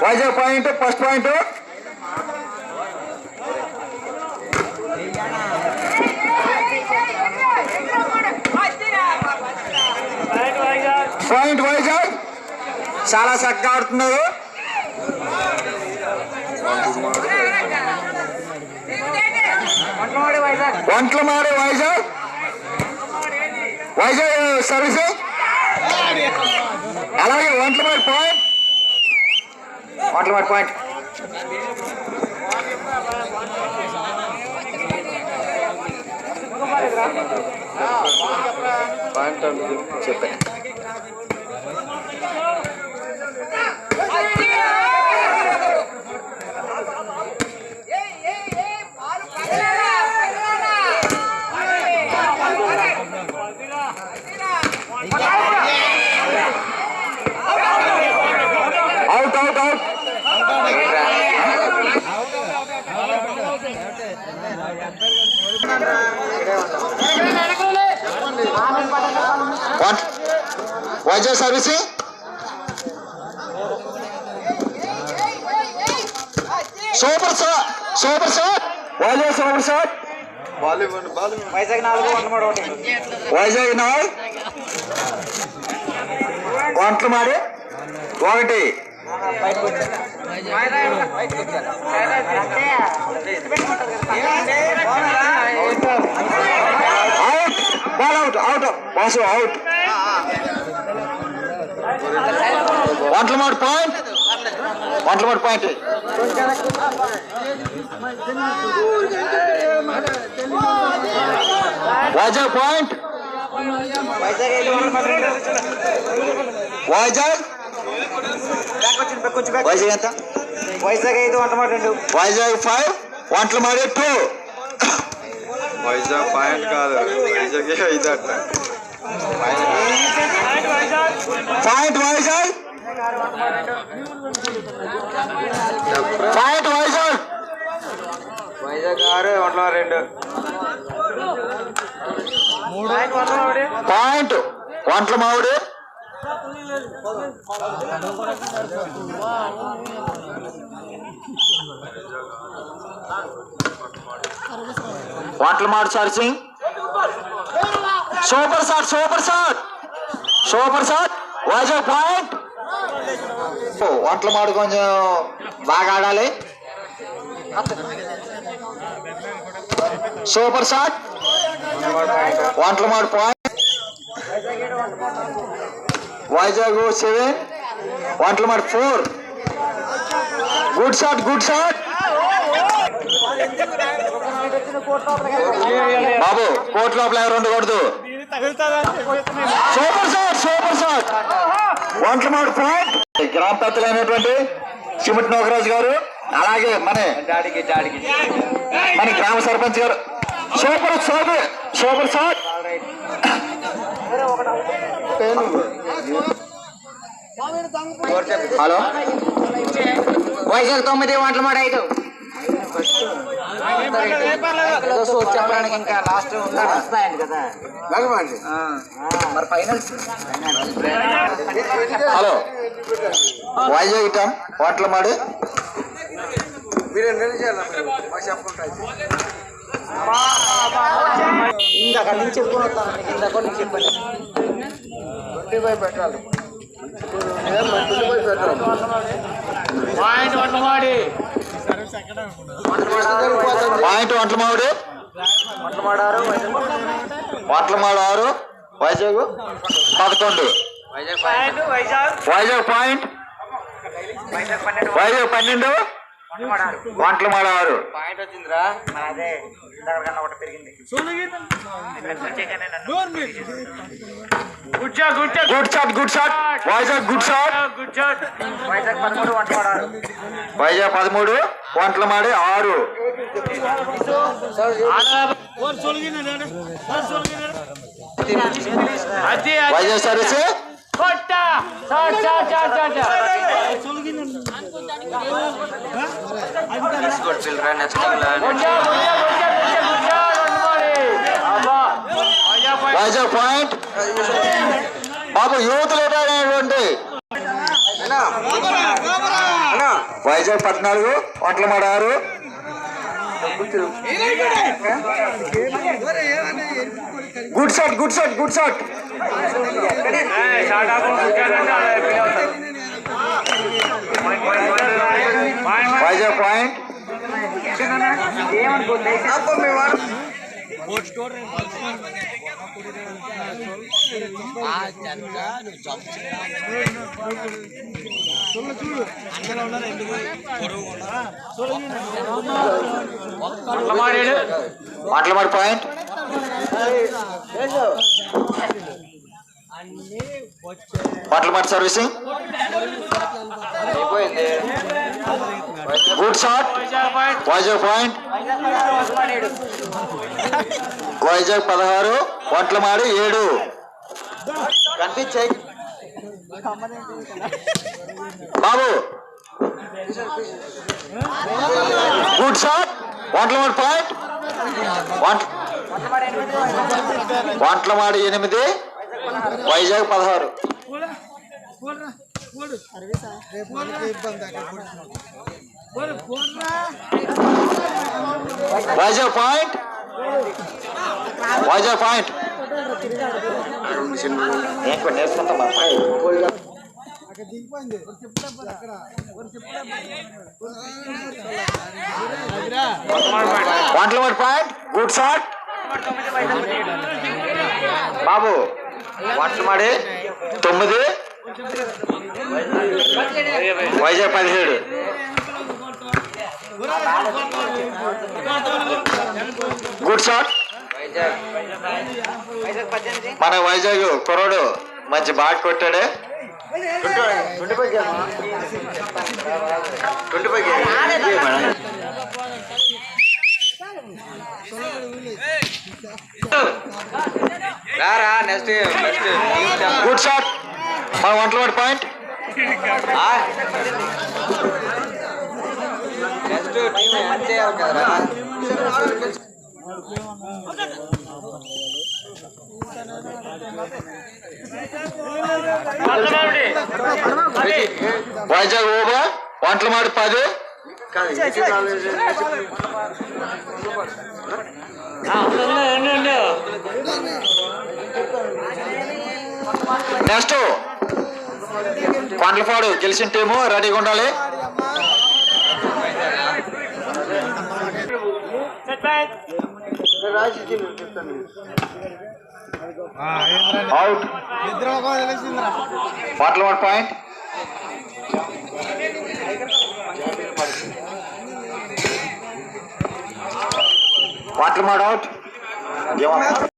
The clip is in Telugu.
Vizag point first point point Vizag చాలా చక్కగా ఆడుతున్నారు. వంట్లమాడి వైజాగ్ సర్వీసింగ్ అలాగే వంట్లమాడి పాయింట్ చెప్పాను. Out out out Vizag servicing super shot Vizag super shot Vizag 4 Vantlamadi 1 out ball out boss out Vantlamadi point Vizag point Vizag ఎంత వైజాగ్ 5 వంట్లమాడి 2 వైజాగ్ 5 వంట్లమాడి 2 వైజాగ్ పాయింట్ కాదు వైజాగ్ 5 అట్ట point Vizag point Vizag 6 Vantlamadi 2 point Vantlamadi Vantlamadi searching super shot Vizag point. వంట్లమాడి కొంచెం బాగా ఆడాలి. Super shot Vantlamadi point Vizag 7 Vantlamadi 4 good shot బాబు కోర్టు లోపల ఎవరు ఉండకూడదు. Super shot Vantlamadi point. గ్రామ పెద్దలైనటువంటి సిమిట్ నోకరాజు గారు అలాగే మన గ్రామ సర్పంచ్ గారు super shot hello Vizag 9 Vantlamadi 5 చెప్పడానికి ఇంకా లాస్ట్ వస్తాయండి కదా మరి finals. Hello Vizag time Vantlamadi ఇందాక నుంచి చెప్పుకుని వస్తాను. ఇందాక నుంచి చెప్పండి 25 పెట్టాలి point Vantlamadi Vantlamadi 6 Vizag 11 Vizag point Vizag 12 Vantlamadi 6 point వచ్చిందిరా. అదే ఇందాకన్నా ఒకటి పెరిగింది. Good shot Vizag Vizag 13 Vantlamadi 6 Vizag 13 Vantlamadi 6 Vizag service Vizag point బాబు యూత్ లీడర్ అయినటువంటి Vizag 14 వంటలమాడ 6. Good shot good shot good shot. Vizag point Vantalamada point Vantalamada servicing. Good shot Vizag point. Vizag 16 Vantalamadi 7. బాబు good shot Vantalamada point. Vantalamadi 8 Vizag 16. Vizag point Vizag point. నేర్చుకుంటాం వంటలమాడి పాయింట్. గుడ్ షాట్ బాబు. వంటలమాడి 9 వైజాగ్ 17. గుడ్ షాట్ మన వైజాగ్ కుర్రోడు మంచి బాట్ కొట్టాడే. గుడ్ షాట్ మన Vantalamadi point. Vizag over Vantalamadi 10. Next Kondalapadu గెలిచిన టీము రెడీగా ఉండాలి. Out వంటలమాడి point. వంటలమాడి అవుట్.